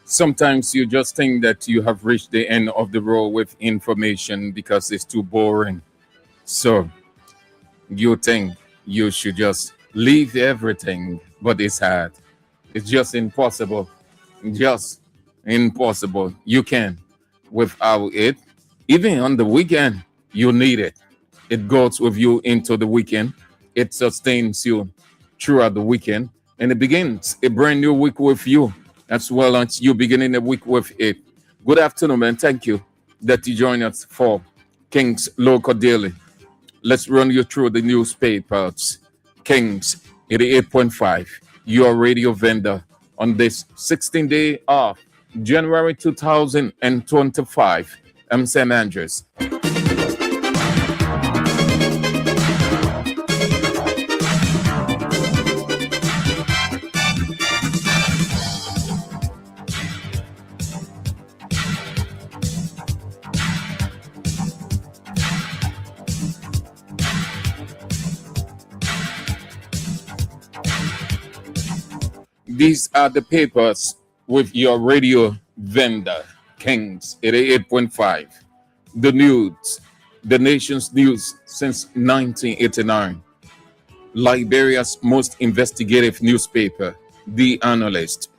Sometimes you just think that you have reached the end of the road with information because it's too boring. So you think you should just leave everything, but it's hard. It's just impossible. Just impossible. You can without it. Even on the weekend, you need it. It goes with you into the weekend. It sustains you throughout the weekend. And it begins a brand new week with you as well as you beginning the week with it. Good afternoon, and thank you that you join us for King's Local Daily. Let's run you through the newspapers. King's 88.5, your radio vendor on this 16th day of January 2025. I'm Sam Andrews. These are the papers with your radio vendor, Kings 88.5. The news, the nation's news since 1989. Liberia's most investigative newspaper, The Analyst.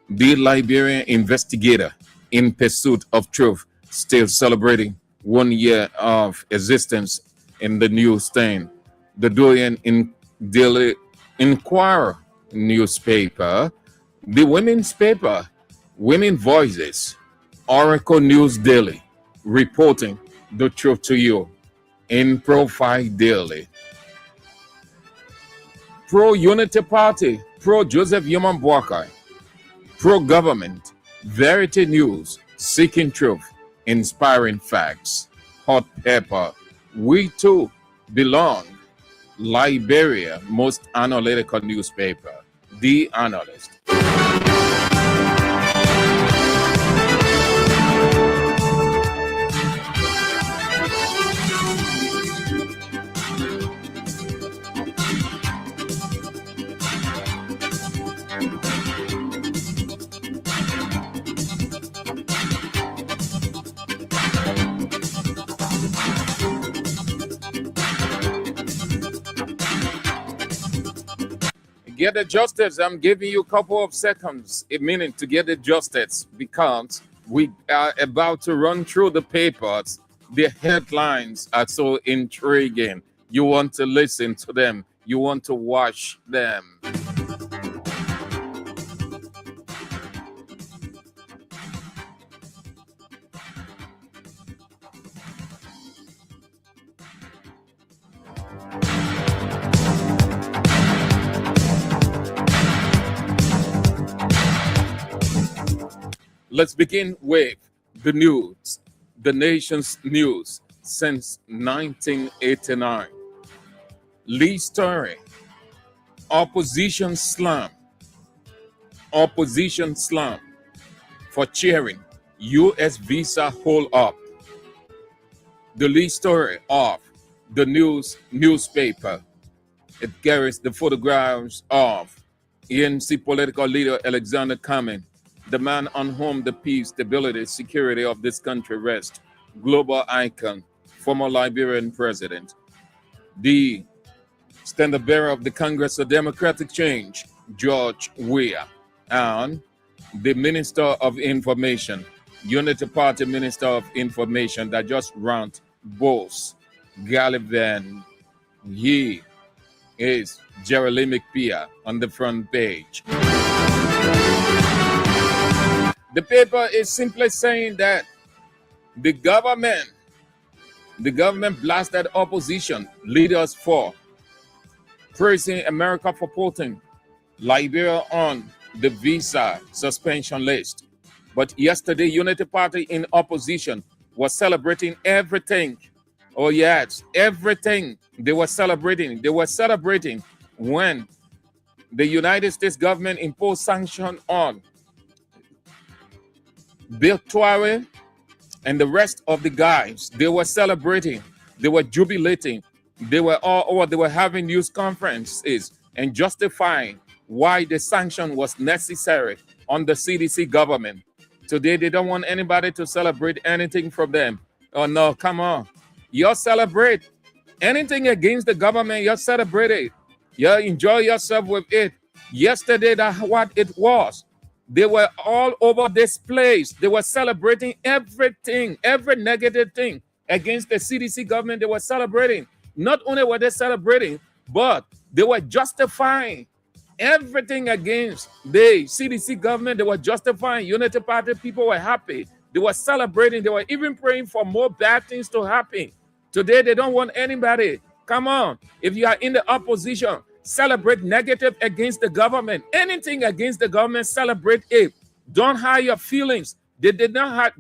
The Liberian investigator in pursuit of truth, still celebrating 1 year of existence in the newsstand. The Doyen in Daily Inquirer newspaper, the women's paper, Women Voices, Oracle News Daily, reporting the truth to you in Profile Daily. Pro-Unity Party, pro-Joseph Yaman Boakai, pro-government, Verity News, seeking truth, inspiring facts, Hot Pepper, we too belong, Liberia most analytical newspaper, The Analyst. Get the justice. I'm giving you a couple of seconds, a minute to get the justice because we are about to run through the papers. The headlines are so intriguing. You want to listen to them. You want to watch them. Let's begin with the news, the nation's news since 1989. Lee Story, opposition slam for cheering U.S. visa hold up. The Lee Story of the newspaper. It carries the photographs of ANC political leader Alexander Cumming, the man on whom the peace, stability, security of this country rests, global icon, former Liberian president. The Standard bearer of the Congress of Democratic Change, George Weah, and the Minister of Information, Unity Party Minister of Information, that just rant boast Gallivan. He is Jeremy McPeer on the front page. The paper is simply saying that the government blasted opposition leaders for praising America for putting Liberia on the visa suspension list. But yesterday, Unity Party in opposition was celebrating everything. Oh yes, everything they were celebrating. They were celebrating when the United States government imposed sanctions on Bill Tware and the rest of the guys. They were celebrating. They were jubilating. They were all over. They were having news conferences and justifying why the sanction was necessary on the CDC government. Today, they don't want anybody to celebrate anything from them. Oh no, come on. You celebrate anything against the government. You celebrate it. You enjoy yourself with it. Yesterday, that's what it was. They were all over this place. They were celebrating everything, every negative thing against the CDC government. They were celebrating. Not only were they celebrating, but they were justifying everything against the CDC government. They were justifying. Unity Party people were happy. They were celebrating. They were even praying for more bad things to happen. Today, they don't want anybody. Come on. If you are in the opposition, celebrate negative against the government. Anything against the government, celebrate it. Don't hide your feelings. They didn't hide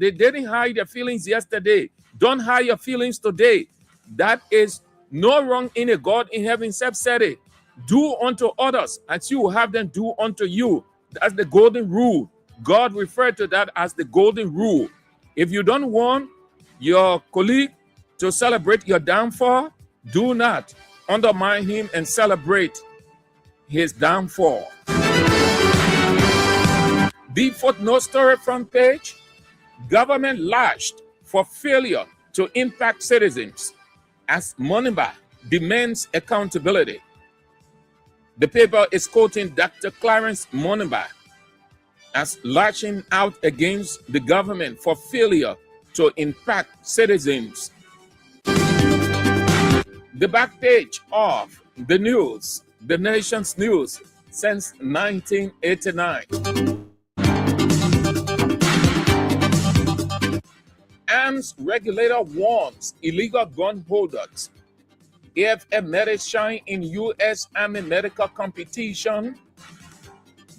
their feelings yesterday. Don't hide your feelings today. That is no wrong in it. God in heaven said it. Do unto others as you will have them do unto you. That's the golden rule. God referred to that as the golden rule. If you don't want your colleague to celebrate your downfall, do not undermine him and celebrate his downfall. The footnote story front page: government lashed for failure to impact citizens as Moniba demands accountability. The paper is quoting Dr. Clarence Moniba as lashing out against the government for failure to impact citizens. The back page of the news, the nation's news since 1989. Arms regulator warns illegal gun holders. AFF medics shine in U.S. Army medical competition.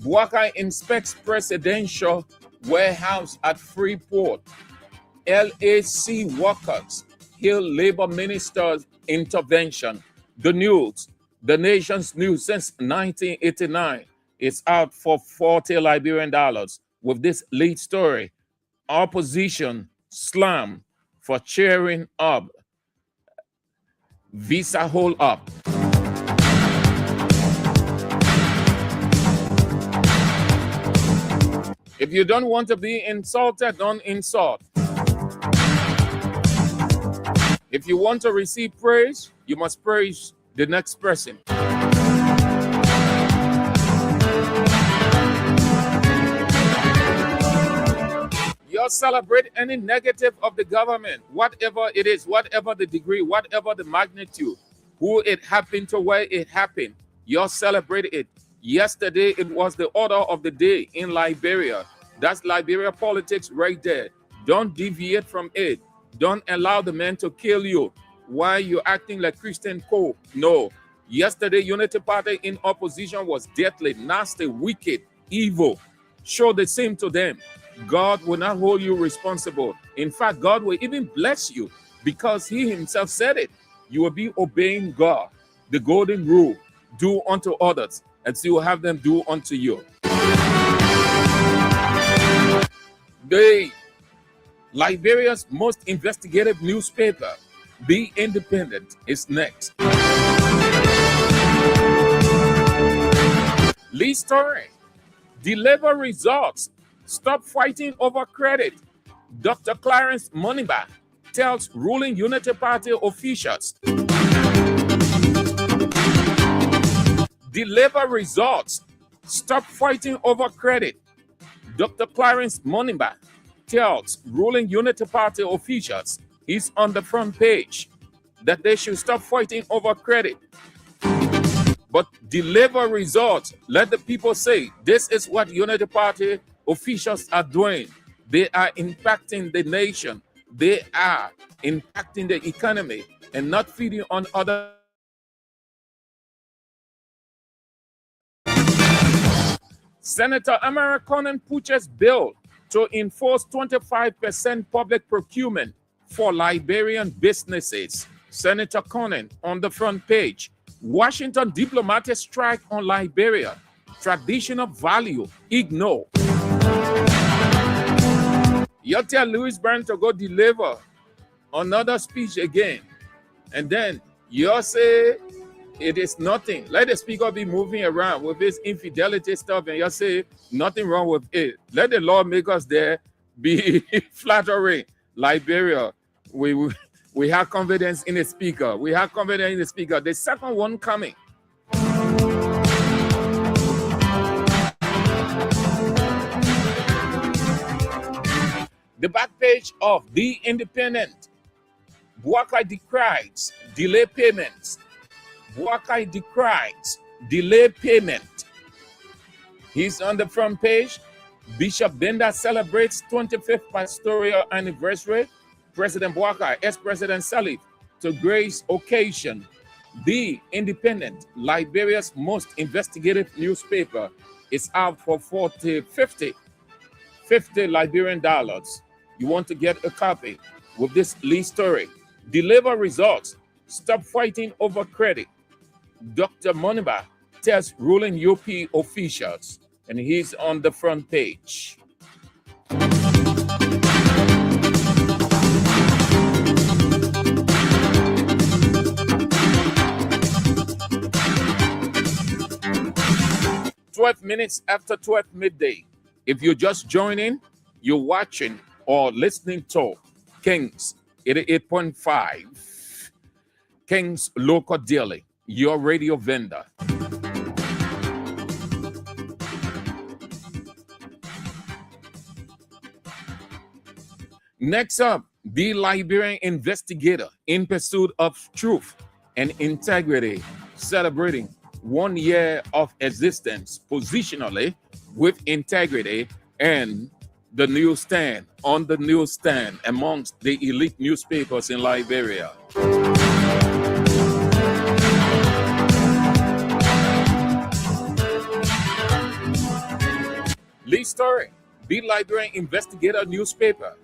Buaka inspects presidential warehouse at Freeport. LAC workers hail labor minister's intervention. The news, the nation's news since 1989. It's out for $40 Liberian with this lead story. Opposition slam for cheering up visa hold up. If you don't want to be insulted, don't insult. If you want to receive praise, you must praise the next person. You celebrate any negative of the government, whatever it is, whatever the degree, whatever the magnitude, who it happened to, where it happened. You celebrate it. Yesterday, it was the order of the day in Liberia. That's Liberia politics right there. Don't deviate from it. Don't allow the man to kill you while you're acting like Christian Cole. No. Yesterday, Unity Party in opposition was deadly, nasty, wicked, evil. Show the same to them. God will not hold you responsible. In fact, God will even bless you because he himself said it. You will be obeying God. The golden rule, do unto others as you will have them do unto you. Liberia's most investigative newspaper, The Independent, is next. Lead story: deliver results. Stop fighting over credit. Dr. Clarence Moniba tells ruling Unity Party officials. Deliver results. Stop fighting over credit. Dr. Clarence Moniba tells ruling Unity Party officials, he's on the front page, that they should stop fighting over credit, but deliver results. Let the people say, this is what Unity Party officials are doing. They are impacting the nation. They are impacting the economy and not feeding on other. Senator Amara Conan pushes bill to enforce 25% public procurement for Liberian businesses. Senator Conan on the front page. Washington diplomatic strike on Liberia. Traditional value ignore. You tell Louis Brown to go deliver another speech again, and then you say it is nothing. Let the speaker be moving around with his infidelity stuff, and you say nothing wrong with it. Let the lawmakers there be flattering Liberia. We have confidence in the speaker. We have confidence in the speaker. The second one coming. The back page of The Independent. Bouakai decries delay payments. Bouakai decries delay payment. He's on the front page. Bishop Benda celebrates 25th pastoral anniversary. President Bouakai, ex-President Salif, to grace occasion. The Independent, Liberia's most investigative newspaper, is out for 50 Liberian dollars. You want to get a copy with this lead story. Deliver results. Stop fighting over credit. Dr. Moniba tells ruling UP officials, and he's on the front page. Minutes after 12 midday. If you're just joining, you're watching or listening to Kings 88.5, Kings Local Daily, your radio vendor. Next up, the Liberian investigator in pursuit of truth and integrity, celebrating 1 year of existence positionally with integrity, and the newsstand, on the newsstand amongst the elite newspapers in Liberia. Lead story, the Liberian investigator newspaper.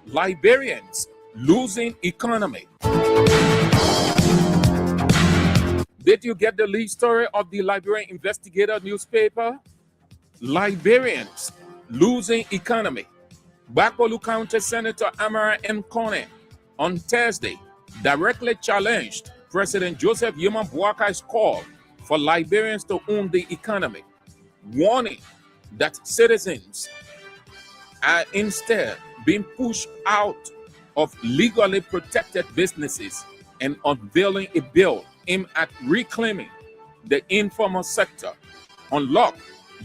Liberians losing economy. Did you get the lead story of the Liberian Investigator newspaper? Liberians losing economy. Bakolu County Senator Amara M. Conan on Thursday directly challenged President Joseph Yeman Bouakai's call for Liberians to own the economy, warning that citizens are instead being pushed out of legally protected businesses, and unveiling a bill aimed at reclaiming the informal sector. Unlock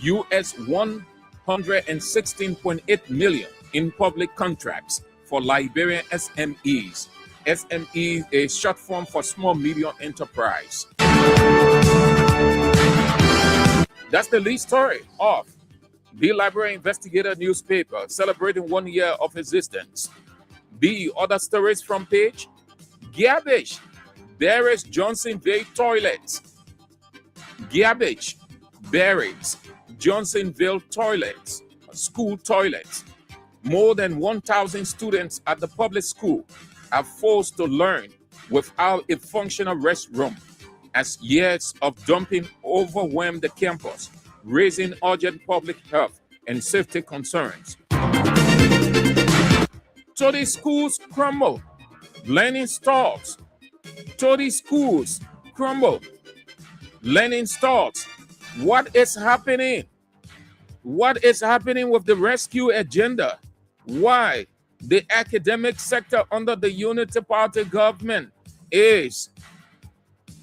US $116.8 million in public contracts for Liberian SMEs. SME is short form for small medium enterprise. That's the lead story of the Liberian Investigator newspaper, celebrating 1 year of existence. The other stories from page: garbage buries Johnsonville toilets. Garbage buries Johnsonville toilets, school toilets. More than 1,000 students at the public school are forced to learn without a functional restroom as years of dumping overwhelm the campus, raising urgent public health and safety concerns. So the schools crumble, learning stalls. So the schools crumble, learning stalls. What is happening? What is happening with the rescue agenda? Why the academic sector under the Unity Party government is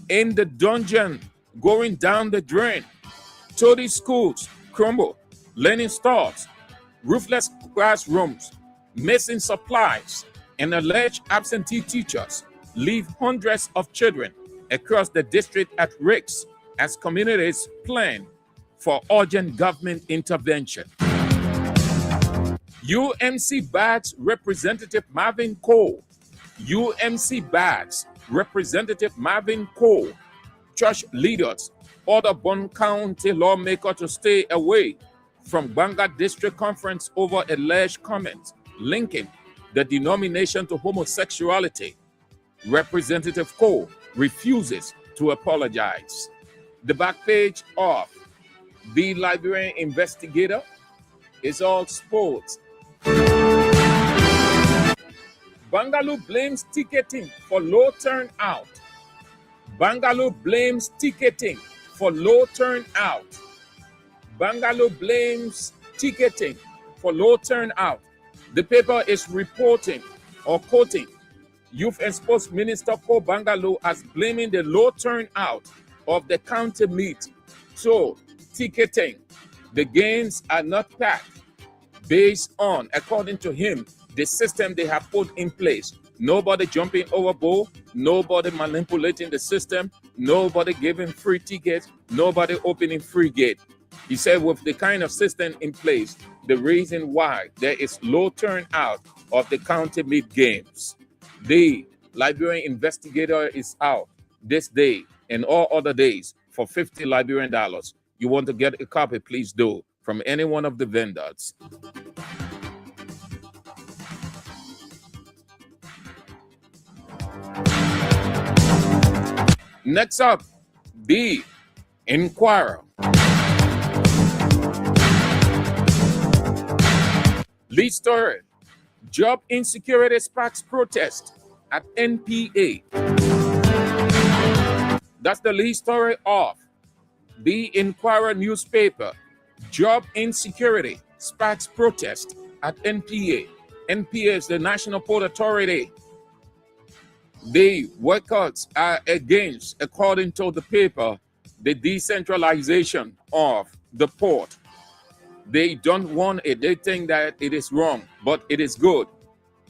in the dungeon, going down the drain. Toady schools crumble. Learning stalls. Roofless classrooms. Missing supplies. And alleged absentee teachers leave hundreds of children across the district at risk as communities plan for urgent government intervention. UMC Bags Representative Marvin Cole. UMC Bags Representative Marvin Cole. Church leaders order Bond County lawmaker to stay away from Banga District Conference over alleged comments linking the denomination to homosexuality. Representative Cole refuses to apologize. The back page of the Liberian Investigator is all sports. Bangalore blames ticketing for low turnout. Bangalore blames ticketing for low turnout. Bangalore blames ticketing for low turnout. The paper is reporting or quoting Youth and Sports Minister Paul Bangalore as blaming the low turnout of the county meet. So, ticketing, the games are not packed based on, according to him, the system they have put in place. Nobody jumping overboard, nobody manipulating the system, nobody giving free tickets, nobody opening free gate. He said with the kind of system in place, the reason why there is low turnout of the county meet games. The Liberian Investigator is out this day and all other days for $50 Liberian. You want to get a copy, please do, from any one of the vendors. Next up, the Inquirer. Lead story: job insecurity sparks protest at NPA. That's the lead story of the Inquirer newspaper. Job insecurity sparks protest at NPA. NPA is the National Port Authority. The workers are against, according to the paper, the decentralization of the port. They don't want it. They think that it is wrong, but it is good.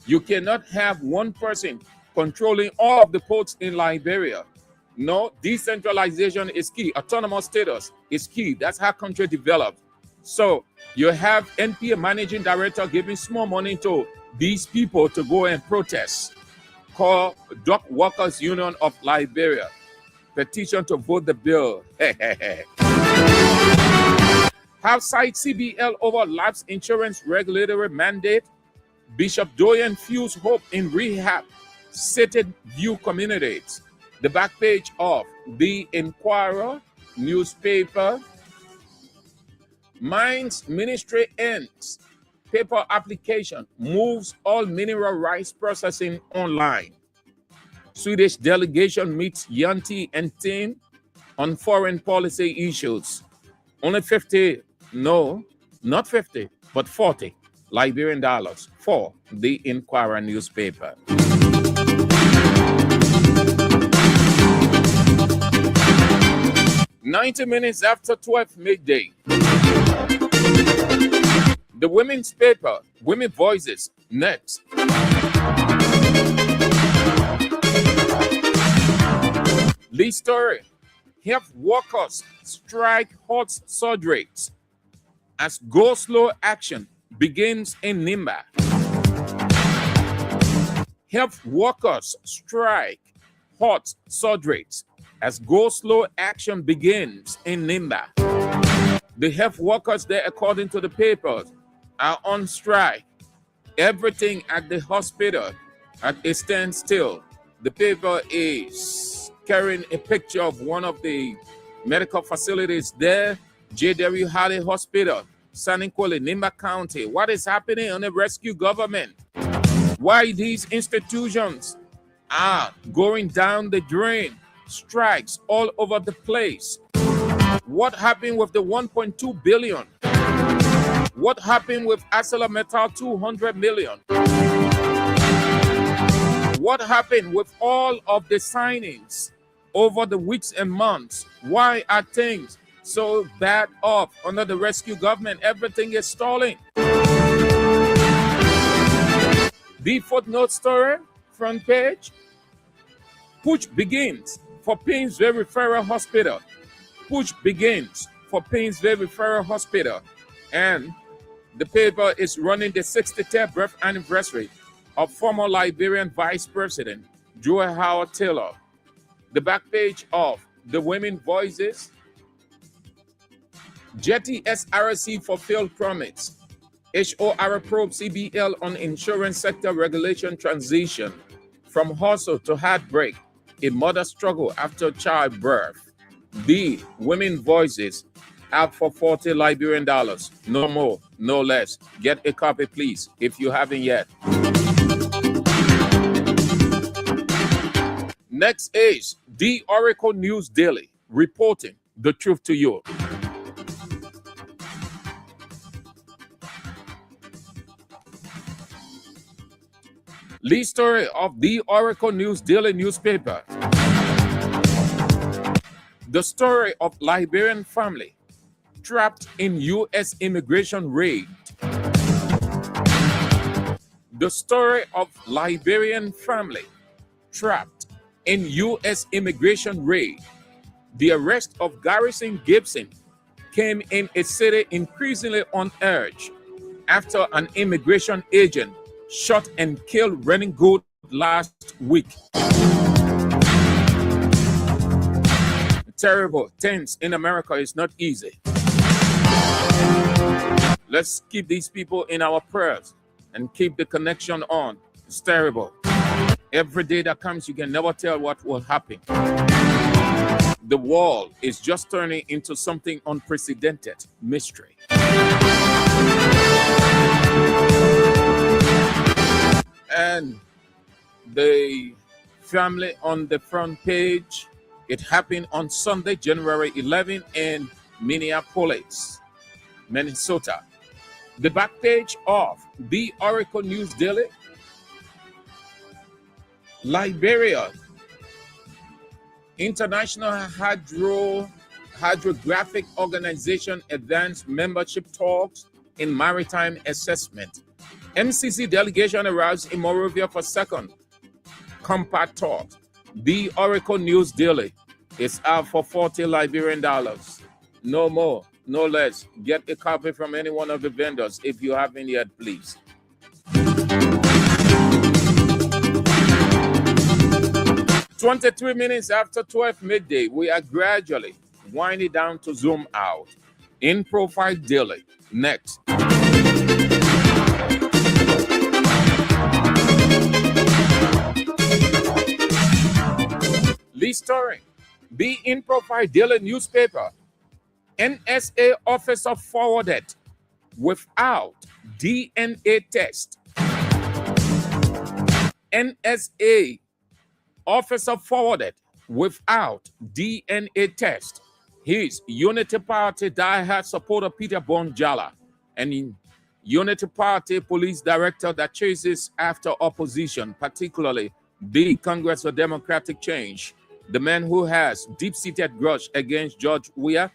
You cannot have one person controlling all of the ports in Liberia. No, decentralization is key. Autonomous status is key. That's how country developed. So you have NPA managing director giving small money to these people to go and protest. Call Dock Workers Union of Liberia. Petition to vote the bill. Have side CBL over lapse insurance regulatory mandate. Bishop Doyen fused hope in rehab. Seated view communities. The back page of the Inquirer newspaper. Mines Ministry ends. Paper application moves all mineral rights processing online. Swedish delegation meets Yanti and team on foreign policy issues. Only 50, no, not 50, but 40 Liberian dollars for the Inquirer newspaper. "90 minutes after 12 midday. The women's paper, Women Voices, next. Lead story: health workers strike hot surgeries as go slow action begins in Nimba. Health workers strike hot surgeries as go slow action begins in Nimba. The health workers there, according to the papers, are on strike. Everything at the hospital at a standstill. The paper is carrying a picture of one of the medical facilities there, J.W. Harley Hospital, Saniquale, Nimba County. What is happening on the rescue government? Why these institutions are going down the drain? Strikes all over the place. What happened with the 1.2 billion? What happened with ArcelorMittal 200 million? What happened with all of the signings over the weeks and months. Why are things so bad off under the rescue government? Everything is stalling. The footnote story, front page. Push begins for Painesville Referral Hospital. Push begins for Painesville Referral Hospital. And the paper is running the 63rd birth anniversary of former Liberian Vice President Joy Howard Taylor. The back page of the Women Voices. Jetty SRC fulfilled promise. HOR probe CBL on insurance sector regulation transition from hustle to heartbreak. A mother struggle after childbirth. The Women Voices out for $40 Liberian. No more, no less. Get a copy, please, if you haven't yet. Next is the Oracle News Daily, reporting the truth to you. Lead story of the Oracle News Daily newspaper. The story of Liberian family trapped in U.S. immigration raid. The story of Liberian family trapped in U.S. immigration raid. The arrest of Garrison Gibson came in a city increasingly on edge after an immigration agent shot and killed Running Good last week. Terrible things in America is not easy. Let's keep these people in our prayers and keep the connection on. It's terrible. Every day that comes, you can never tell what will happen. The world is just turning into something unprecedented mystery. And the family on the front page, it happened on Sunday, January 11 in Minneapolis, Minnesota. The back page of the Oracle News Daily. Liberia, International Hydrographic Organization advanced membership talks in maritime assessment. MCC delegation arrives in Monrovia for second compact talks. The Oracle News Daily is out for $40 Liberian. No more, no less. Get a copy from any one of the vendors if you haven't yet, please. 23 minutes after 12 midday, we are gradually winding down to zoom out. In Profile Daily, next. Lead story. The In Profile Daily newspaper. NSA officer forwarded without DNA test. NSA officer forwarded without DNA test. His Unity Party diehard supporter Peter Bonjala and Unity Party police director that chases after opposition, particularly the Congress for Democratic Change, the man who has deep-seated grudge against George Weah,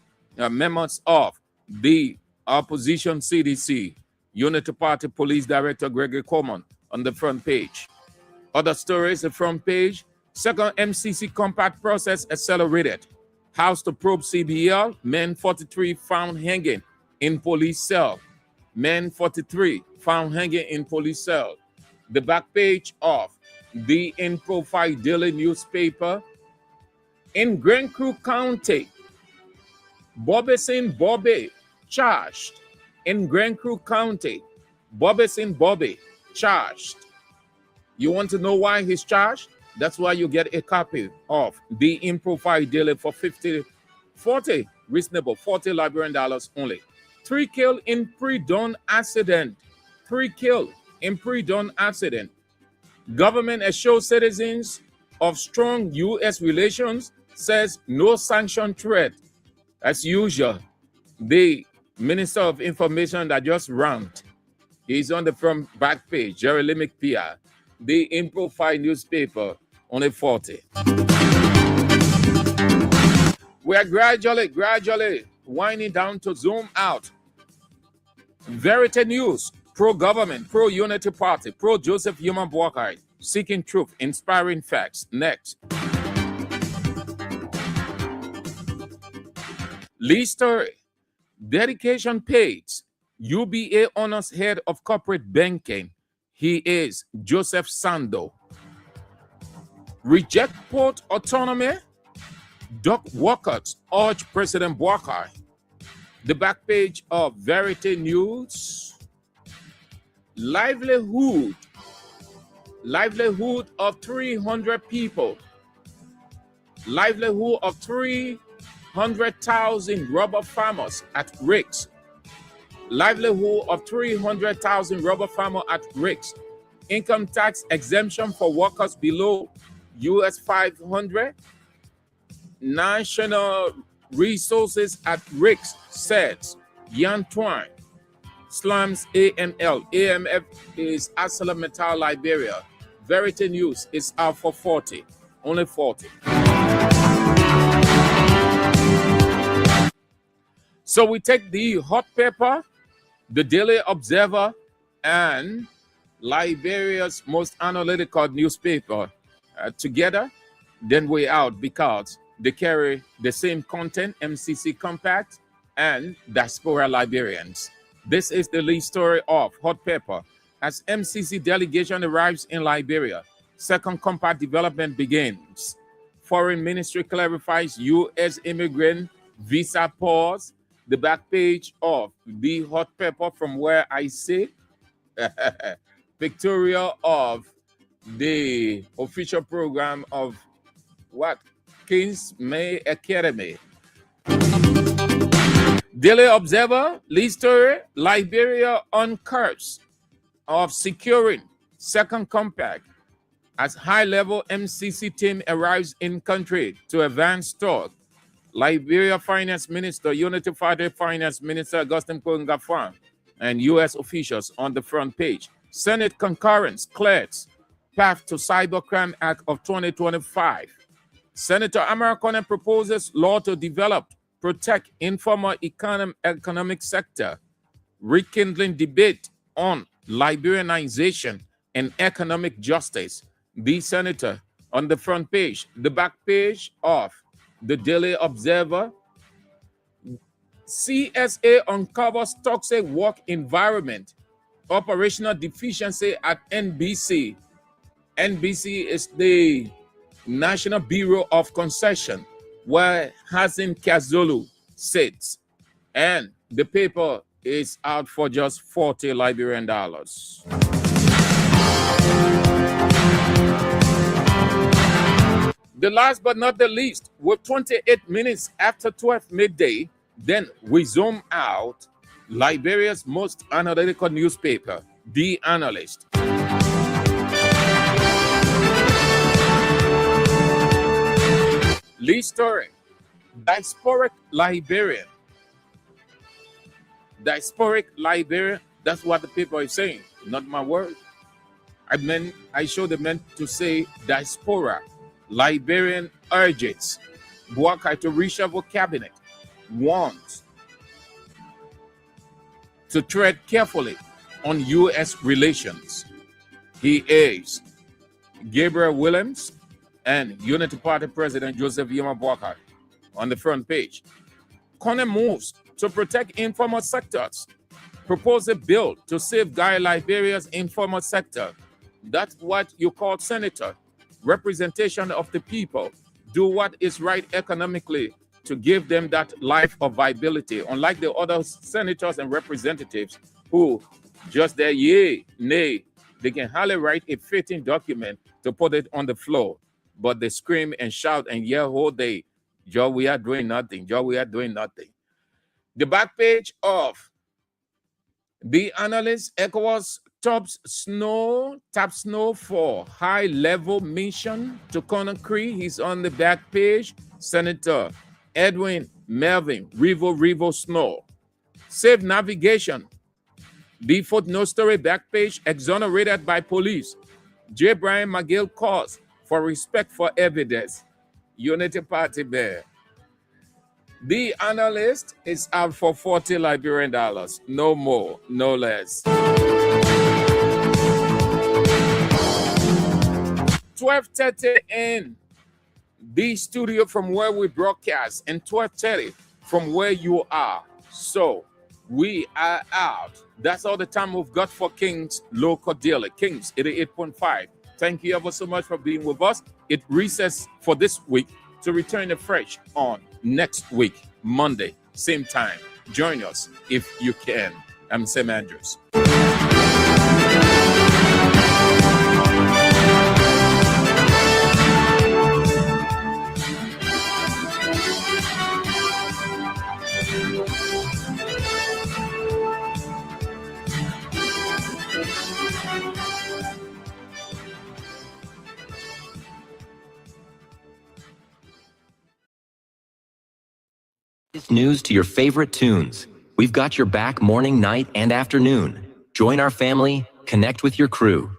members of the opposition CDC, Unity Party police director Gregory Coleman on the front page. Other stories, the front page. Second MCC compact process accelerated. House to probe CBL. Men 43 found hanging in police cell. Men 43 found hanging in police cell. The back page of the In Profile Daily newspaper. In Grand Creek County, Bobbeson Bobby charged. In Grand Creek County, Bobbeson Bobby charged. You want to know why he's charged? That's why you get a copy of the In Profile Daily for $40 Liberian only. 3 killed in pre-dawn accident. 3 killed in pre-dawn accident. Government assures citizens of strong U.S. relations, says no sanction threat. As usual, the Minister of Information that just ranked, he's on the front back page, Jerry Limick PR. The In Profile newspaper, only $40. We are gradually winding down to zoom out. Verity News, pro-government, pro-unity party, pro-Joseph Human Boakai, seeking truth, inspiring facts. Next. Lee Story, dedication page, UBA Honors Head of Corporate Banking. He is Joseph Sando. Reject port autonomy, dock workers urge President Boakai. The back page of Verity News. Livelihood of 300 people. Livelihood of 300,000 rubber farmers at risk. Livelihood of 300,000 rubber farmers at risk. Income tax exemption for workers below US 500. National resources at risk, says Yan Twine. Slams AML. AMF is ArcelorMittal Liberia. Verity News is out for 40. Only 40. So we take the hot paper, the Daily Observer, and Liberia's most analytical newspaper together. Then we're out because they carry the same content, MCC Compact and Diaspora Liberians. This is the lead story of Hot Pepper. As MCC delegation arrives in Liberia, second compact development begins. Foreign Ministry clarifies U.S. immigrant visa pause. The back page of the Hot Pepper from where I sit. Pictorial of the official program of what? King's May Academy. Daily Observer, lead story, Liberia on curves of securing second compact as high-level MCC team arrives in country to advance talk. Liberia Finance Minister, Unity Party Finance Minister Augustine Kungafan, and U.S. officials on the front page. Senate concurrence clears path to Cybercrime Act of 2025. Senator Amaracone proposes law to develop, protect informal economic sector, rekindling debate on Liberianization and economic justice. The senator on the front page, the back page of the Daily Observer. CSA uncovers toxic work environment, operational deficiency at NBC. NBC is the National Bureau of Concession, where Hazen Kazulu sits, and the paper is out for just 40 Liberian dollars. The last but not the least, with 28 minutes after 12 midday, then we zoom out. Liberia's most analytical newspaper, The Analyst. Lead story, diasporic Liberian. Diasporic Liberian, that's what the people are saying, not my word. I should have meant to say diaspora. Liberian urges Boakai to reshuffle cabinet, wants to tread carefully on U.S. relations. He is Gabriel Williams and Unity Party President Joseph Human Boakai on the front page. Kone moves to protect informal sectors. Propose a bill to safeguard Liberia's informal sector. That's what you call senator. Representation of the people. Do what is right economically to give them that life of viability. Unlike the other senators and representatives who just their yay, nay, they can hardly write a fitting document to put it on the floor. But they scream and shout and yell all day, Joe, we are doing nothing. Joe, we are doing nothing. The back page of The Analyst, ECOWAS taps snow for high-level mission to Conakry. He's on the back page. Senator Edwin Melvin Revo Snow. Safe navigation. The footnote story back page, exonerated by police. J. Brian McGill calls for respect for evidence. Unity Party Bear. The analyst is out for 40 Liberian dollars. No more, no less. 12:30 in the studio from where we broadcast, and 12:30 from where you are. So we are out. That's all the time we've got for King's Local Daily. King's 88.5. Thank you ever so much for being with us. It recess for this week to return afresh on next week, Monday, same time. Join us if you can. I'm Sam Andrews. News to your favorite tunes. We've got your back morning, night, and afternoon. Join our family, connect with your crew.